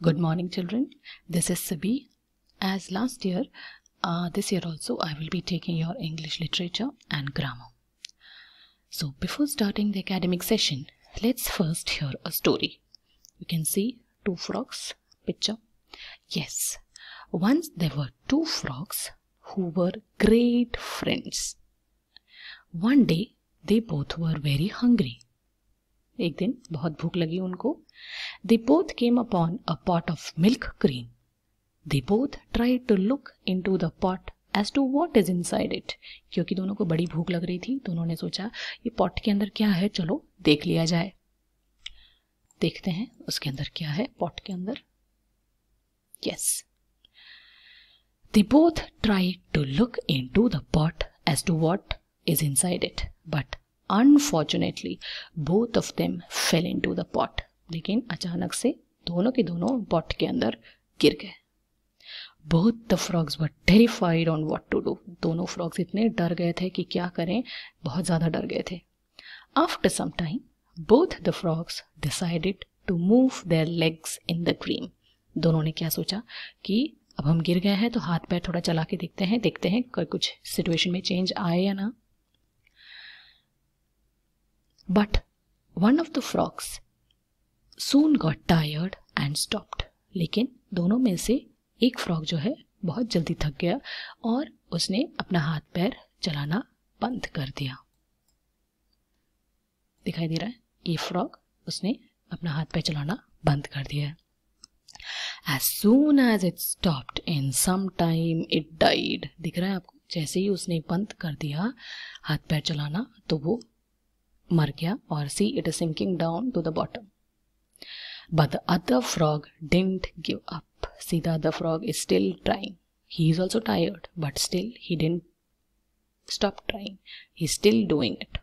Good morning, children. This is Sabi. As last year, this year also I will be taking your English literature and grammar. So before starting the academic session, let's first hear a story. You can see two frogs picture. Yes, once there were two frogs who were great friends. One day they both were very hungry. एक दिन बहुत भूख लगी उनको. They both came upon a pot of milk cream. They both tried to look into the pot as to what is inside it. क्योंकि दोनों को बड़ी भूख लग रही थी तो उन्होंने सोचा ये पॉट के अंदर क्या है, चलो देख लिया जाए. देखते हैं उसके अंदर क्या है पॉट के अंदर. Yes. They both tried to look into the pot as to what is inside it, but Unfortunately, both of them fell into the pot. लेकिन अचानक से दोनों के दोनों पॉट के अंदर गिर गए. Both the frogs were terrified on what to do. दोनों फ्रॉग्स इतने डर गए थे कि क्या करें, बहुत ज़्यादा डर गए थे. After some time, both the frogs decided to move their legs in the cream. दोनों ने क्या सोचा कि अब हम गिर गए हैं तो हाथ पैर थोड़ा चला के देखते हैं कुछ सिचुएशन में चेंज आए या ना. But one of the frogs soon got tired and stopped. लेकिन दोनों में से एक फ्रॉग जो है बहुत जल्दी थक गया और उसने अपना हाथ पैर चलाना बंद कर दिया. दिखाई दे रहा है ये फ्रॉग, उसने अपना हाथ पैर चलाना बंद कर दिया है. As soon as it stopped, in some time it died. दिख रहा है आपको, जैसे ही उसने बंद कर दिया हाथ पैर चलाना तो वो मर गया. और see, it is sinking down to the bottom. But the other frog didn't give up. See, the other frog is still trying. He is also tired, but still he didn't stop trying. He's still doing it.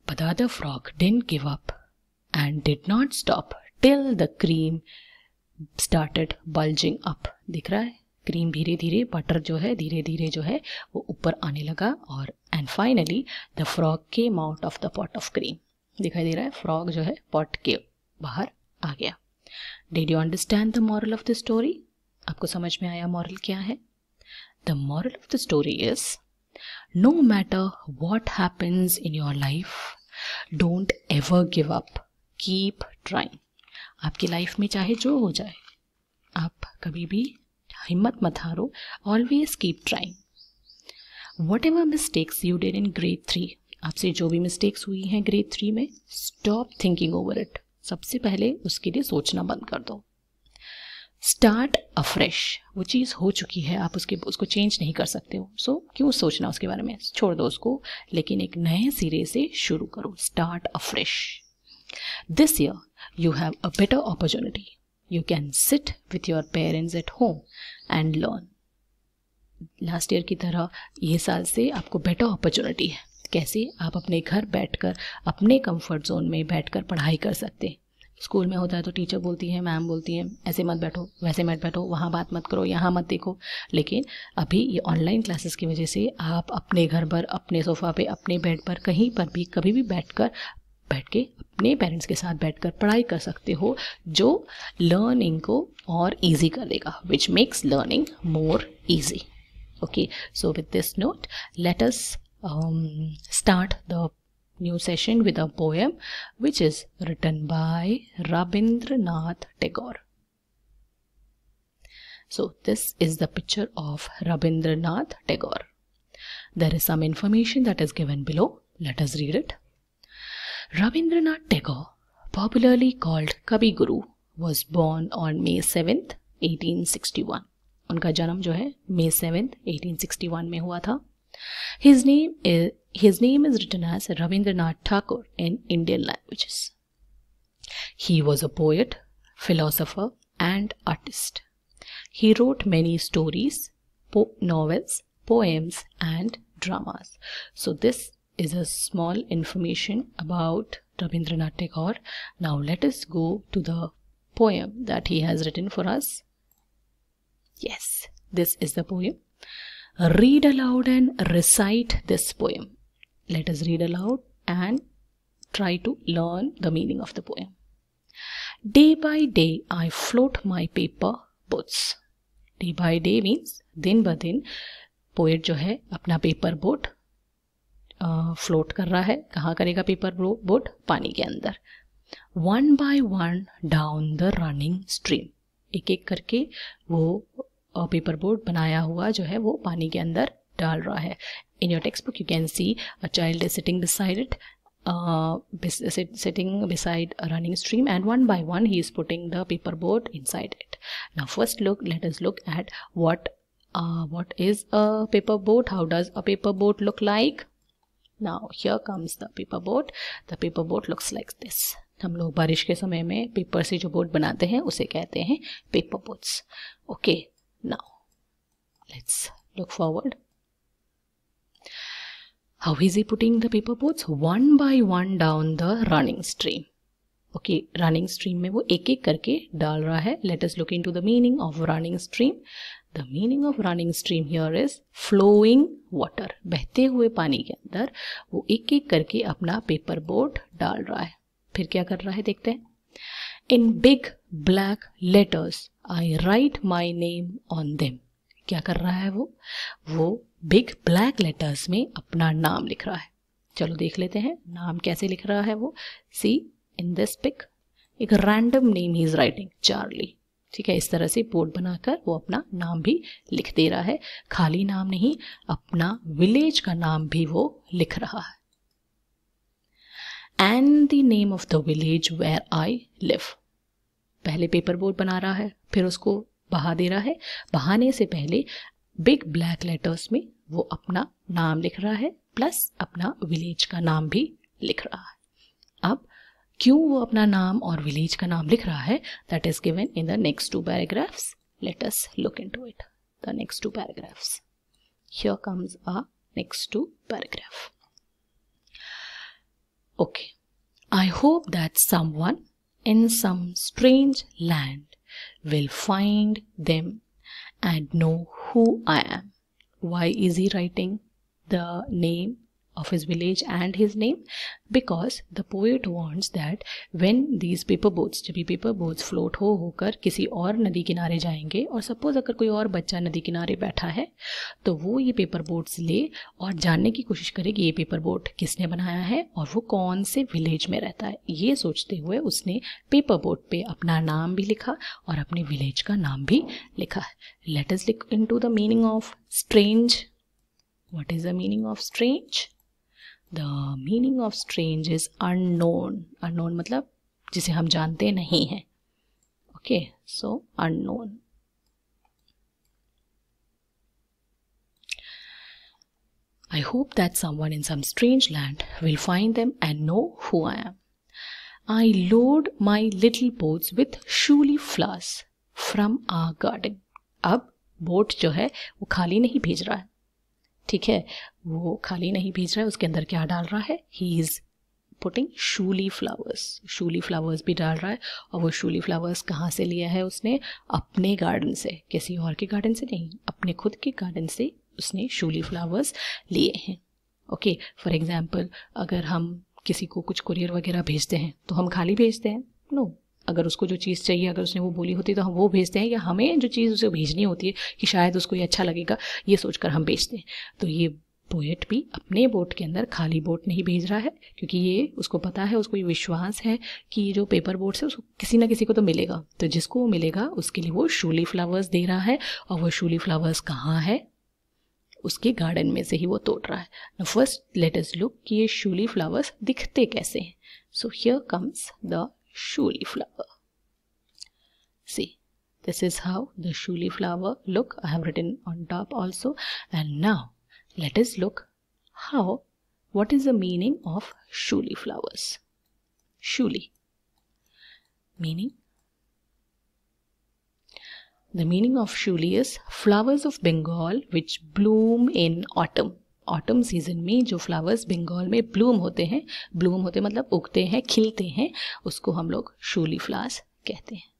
But the other frog didn't give up and did not stop till the cream started bulging up. दिख रहा है cream धीरे धीरे, butter जो है धीरे धीरे जो है वो ऊपर आने लगा. और and finally the frog came out of the pot of cream. दिखाई दे रहा है फ्रॉग जो है पॉट के बाहर आ गया. Did you understand the moral of the story? आपको समझ में आया मॉरल क्या है? The moral of the story is no matter what happens in your life, don't ever give up, keep trying. आपकी लाइफ में चाहे जो हो जाए, आप कभी भी हिम्मत मत हारो. Always keep trying. What ever mistakes you did in grade 3, आपसे जो भी मिस्टेक्स हुई हैं ग्रेड 3 में, स्टॉप थिंकिंग ओवर इट. सबसे पहले उसके लिए सोचना बंद कर दो. Start afresh. वो चीज़ हो चुकी है, आप उसको चेंज नहीं कर सकते हो, सो क्यों सोचना उसके बारे में, छोड़ दो उसको. लेकिन एक नए सिरे से शुरू करो. Start afresh. This year you have a better opportunity. You can sit with your parents at home and learn. Last year की तरह ये साल से आपको बेटर अपॉर्चुनिटी है. कैसे? आप अपने घर बैठकर अपने कंफर्ट जोन में बैठकर पढ़ाई कर सकते हैं. स्कूल में होता है तो टीचर बोलती है, मैम बोलती है ऐसे मत बैठो, वैसे मत बैठो, वहाँ बात मत करो, यहाँ मत देखो. लेकिन अभी ये ऑनलाइन क्लासेस की वजह से आप अपने घर पर, अपने सोफ़ा पे, अपने बेड पर, कहीं पर भी कभी भी बैठ के अपने पेरेंट्स के साथ बैठकर पढ़ाई कर सकते हो, जो लर्निंग को और इजी कर देगा, which makes learning more easy. Okay, so with this note let us start the new session with a poem which is written by Rabindranath Tagore. So this is the picture of Rabindranath Tagore. There is some information that is given below. Let us read it. Rabindranath Tagore, popularly called Kavi Guru, was born on May 7th, 1861. उनका जन्म जो है May 7th, 1861 में हुआ था. His name is written as Rabindranath Tagore in Indian languages. He was a poet, philosopher, and artist. He wrote many stories, novels, poems, and dramas. So this is a small information about Rabindranath Tagore. Now let us go to the poem that he has written for us. Yes, this is the poem. Read aloud and recite this poem. Let us read aloud and try to learn the meaning of the poem. Day by day I float my paper boats. Day by day means दिन ब दिन poet जो है अपना paper boat float कर रहा है. कहाँ करेगा पेपर बोट? पानी के अंदर. One by one down the running stream. एक एक करके वो पेपर बोट बनाया हुआ जो है वो पानी के अंदर डाल रहा है. In your textbook you can see a child is sitting beside it, sitting beside a running stream, and one by one he is putting the paper boat inside it. Now first let us look at what is a paper boat. How does a paper boat look like? Now here comes the paper boat. The paper boat looks like this. हम लोग बारिश के समय में paper से जो boat बनाते हैं उसे कहते हैं paper boats. Okay, now let's look forward. How is he putting the paper boats? One by one down the running stream. Okay, running stream में वो एक एक करके डाल रहा है. Let us look into the meaning of running stream. The meaning of running stream here is flowing water. बहते हुए पानी के अंदर वो एक एक करके अपना पेपर बोट डाल रहा है. फिर क्या कर रहा है देखते हैं. In big black letters I write my name on them. क्या कर रहा है वो बिग ब्लैक लेटर्स में अपना नाम लिख रहा है. चलो देख लेते हैं नाम कैसे लिख रहा है वो. सी इन दिस पिक एक random name he is writing, Charlie. ठीक है, इस तरह से बोर्ड बनाकर वो अपना नाम भी लिख दे रहा है. खाली नाम नहीं, अपना विलेज का नाम भी वो लिख रहा है. And the name of the village where I live. पहले पेपर बोर्ड बना रहा है, फिर उसको बहा दे रहा है. बहाने से पहले बिग ब्लैक लेटर्स में वो अपना नाम लिख रहा है, प्लस अपना विलेज का नाम भी लिख रहा है. अब क्यों वो अपना नाम और विलेज का नाम लिख रहा है, that is given in the next two paragraphs. Let us look into it. The next two paragraphs. Here comes a next two paragraph. Okay. I hope that someone in some strange land will find them and know who I am. Why is he writing the name of his village and his name? Because the poet wants that when these paper boats, जब ये paper boats float होकर किसी और नदी किनारे जाएंगे, और suppose अगर कोई और बच्चा नदी किनारे बैठा है तो वो ये पेपर बोट्स ले और जानने की कोशिश करे कि ये पेपर बोट किसने बनाया है और वो कौन से विलेज में रहता है. ये सोचते हुए उसने पेपर बोट पे अपना नाम भी लिखा और अपने विलेज का नाम भी लिखा है. Late us look into the meaning of strange. What is the meaning of strange? The meaning of strange is unknown. Unknown मतलब जिसे हम जानते नहीं हैं. Okay, so unknown. I hope that someone in some strange land will find them and know who I am. I load my little boats with shuli flowers from our garden. अब boat जो है वो खाली नहीं भेज रहा है. ठीक है, वो खाली नहीं भेज रहा है. उसके अंदर क्या डाल रहा है? He is putting shiuli flowers. शूली फ्लावर्स भी डाल रहा है. और वो शूली फ्लावर्स कहाँ से लिया है उसने? अपने गार्डन से, किसी और के गार्डन से नहीं, अपने खुद के गार्डन से उसने शूली फ्लावर्स लिए हैं. ओके, फॉर एग्जाम्पल अगर हम किसी को कुछ कुरियर वगैरह भेजते हैं तो हम खाली भेजते हैं? नो. अगर उसको जो चीज़ चाहिए, अगर उसने वो बोली होती तो हम वो भेजते हैं, या हमें जो चीज़ उसे भेजनी होती है कि शायद उसको ये अच्छा लगेगा, ये सोचकर हम भेजते हैं. तो ये पोएट भी अपने बोट के अंदर खाली बोट नहीं भेज रहा है, क्योंकि ये उसको पता है, उसको ये विश्वास है कि ये जो पेपर बोट्स है उसको किसी ना किसी को तो मिलेगा. तो जिसको वो मिलेगा उसके लिए वो शूली फ्लावर्स दे रहा है. और वो शूली फ्लावर्स कहाँ है? उसके गार्डन में से ही वो तोड़ रहा है. Now first let us look कि ये शूली फ्लावर्स दिखते कैसे हैं. So here comes the shuli flower. See, this is how the shuli flower look. I have written on top also. And now let us look what is the meaning of shuli flowers. Shuli meaning, the meaning of shuli is flowers of Bengal which bloom in autumn. Autumn season में जो flowers Bengal में Bloom होते हैं, Bloom होते मतलब उगते हैं, खिलते हैं, उसको हम लोग शूली फ्लावर्स कहते हैं.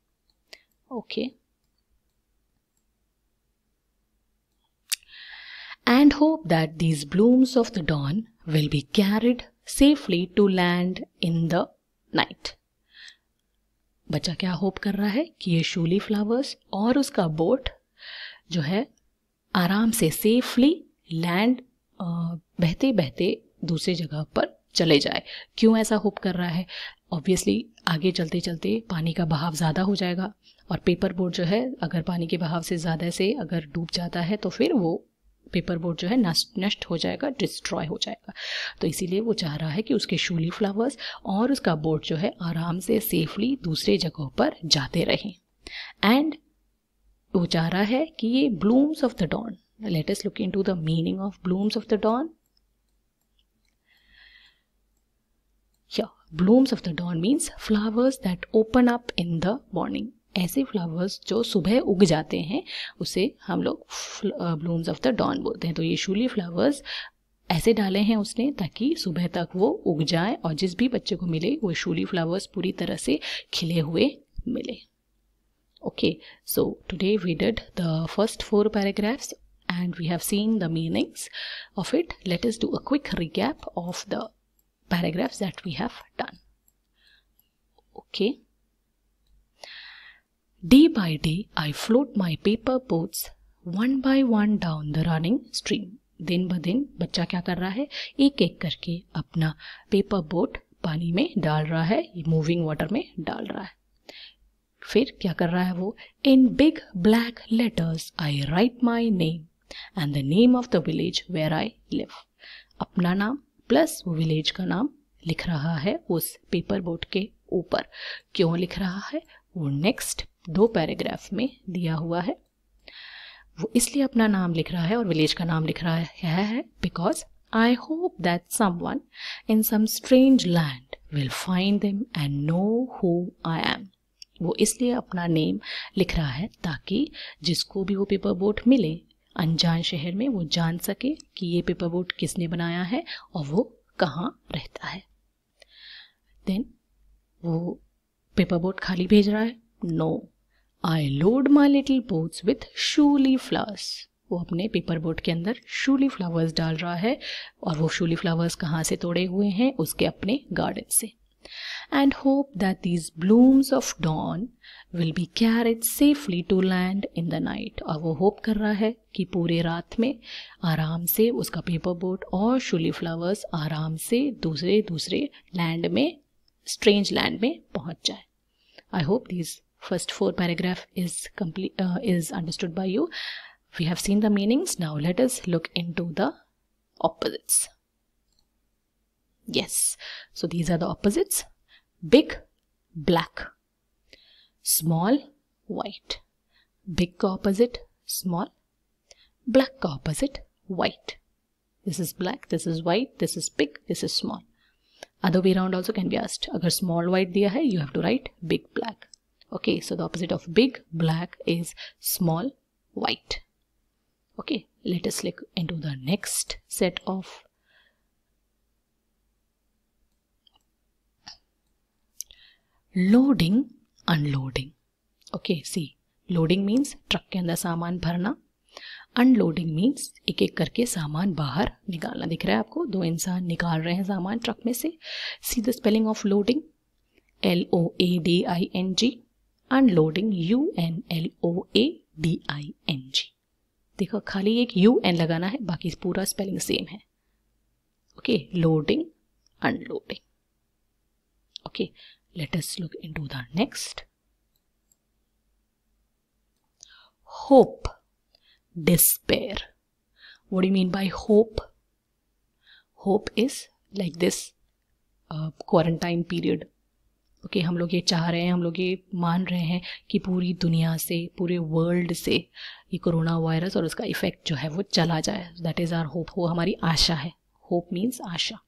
Okay. And hope that these blooms of the dawn will be carried safely to land in the night. बच्चा क्या होप कर रहा है कि ये शूली फ्लावर्स और उसका बोट जो है आराम से सेफली लैंड बहते बहते दूसरी जगह पर चले जाए। क्यों ऐसा होप कर रहा है? ऑब्वियसली आगे चलते चलते पानी का बहाव ज़्यादा हो जाएगा और पेपर बोट जो है अगर पानी के बहाव से ज़्यादा से अगर डूब जाता है तो फिर वो पेपर बोट जो है नष्ट हो जाएगा, डिस्ट्रॉय हो जाएगा। तो इसीलिए वो चाह रहा है कि उसके शूली फ्लावर्स और उसका बोट जो है आराम से सेफली दूसरे जगहों पर जाते रहें। एंड वो चाह रहा है कि ये blooms of the dawn, let us look into the meaning of blooms of the dawn. Blooms of the dawn means flowers that open up in the morning. ऐसे फ्लावर्स जो सुबह उग जाते हैं उसे हम लोग ब्लूम्स ऑफ द डॉन बोलते हैं। तो ये शूली फ्लावर्स ऐसे डाले हैं उसने ताकि सुबह तक वो उग जाए और जिस भी बच्चे को मिले वो शूली फ्लावर्स पूरी तरह से खिले हुए मिले। Okay, so today we did the first 4 paragraphs and we have seen the meanings of it. Let us do a quick recap of the paragraphs that we have done. Okay. Day by day, I float my paper boats one by one down the running stream. दिन ब दिन बच्चा क्या कर रहा है? एक एक करके अपना पेपर बोट पानी में डाल रहा है, मूविंग वाटर में डाल रहा है। फिर क्या कर रहा है वो? In big black letters, I write my name and the name of the village where I live. अपना नाम प्लस वो विलेज का नाम लिख रहा है उस पेपर बोट के ऊपर। क्यों लिख रहा है? वो नेक्स्ट 2 पैराग्राफ में दिया हुआ है। वो इसलिए अपना नाम लिख रहा है और विलेज का नाम लिख रहा है because I hope that someone in some strange land will find them and know who I am. वो इसलिए अपना नेम लिख रहा है ताकि जिसको भी वो पेपर बोट मिले अनजान शहर में वो जान सके कि ये पेपर बोट किसने बनाया है और वो कहाँ रहता है। देन वो पेपर बोट खाली भेज रहा है? No, I load my little boats with shiuli flowers. वो अपने पेपर बोट के अंदर शूली फ्लावर्स डाल रहा है और वो शूली फ्लावर्स कहाँ से तोड़े हुए हैं? उसके अपने गार्डन से। And hope that these blooms of dawn will be carried safely to land in the night. और वो होप कर रहा है कि पूरे रात में आराम से उसका पेपर बोट और शूली फ्लावर्स आराम से दूसरे लैंड में, स्ट्रेंज लैंड में पहुंच जाए। I hope these first 4 paragraph is understood by you. We have seen the meanings. Now let us look into the opposites. Yes, so these are the opposites. Big, black. Small, white. Big का opposite, small. Black का opposite, white. This is black, this is white, this is big, this is small. Other way around also can be asked. अगर small white दिया है, you have to write big black. Okay, so the opposite of big black is small white. Okay, let us look into the next set of loading, unloading. Okay, see, loading means truck के अंदर सामान भरना, unloading means एक एक करके सामान बाहर निकालना। दिख रहा है आपको 2 इंसान निकाल रहे हैं सामान ट्रक में से। See the spelling of loading, LOADING, unloading UNLOADING। देखो खाली एक UN लगाना है, बाकी पूरा स्पेलिंग सेम है। Okay, loading, unloading. Okay, let us look into the next. Hope, despair. What do you mean by hope? Hope is like this quarantine period. Okay, हम लोग ये चाह रहे हैं, हम लोग ये मान रहे हैं कि पूरी दुनिया से, पूरे वर्ल्ड से ये कोरोना वायरस और उसका इफेक्ट जो है वो चला जाए। That is our hope. वो हमारी आशा है। होप मीन्स आशा।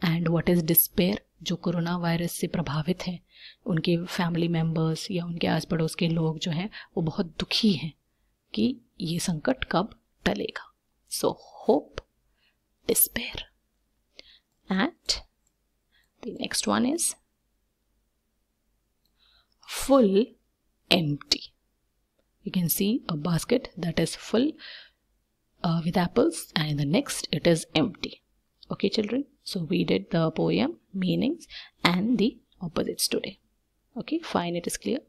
And what is despair? जो कोरोना वायरस से प्रभावित हैं, उनके फैमिली मेम्बर्स या उनके आस पड़ोस के लोग जो हैं वो बहुत दुखी हैं कि ये संकट कब टलेगा। So hope, despair. And the next one is full, empty. You can see a basket that is full with apples, and in the next it is empty. Okay children, so we did the poem, meanings and the opposites today. Okay, fine, it is clear.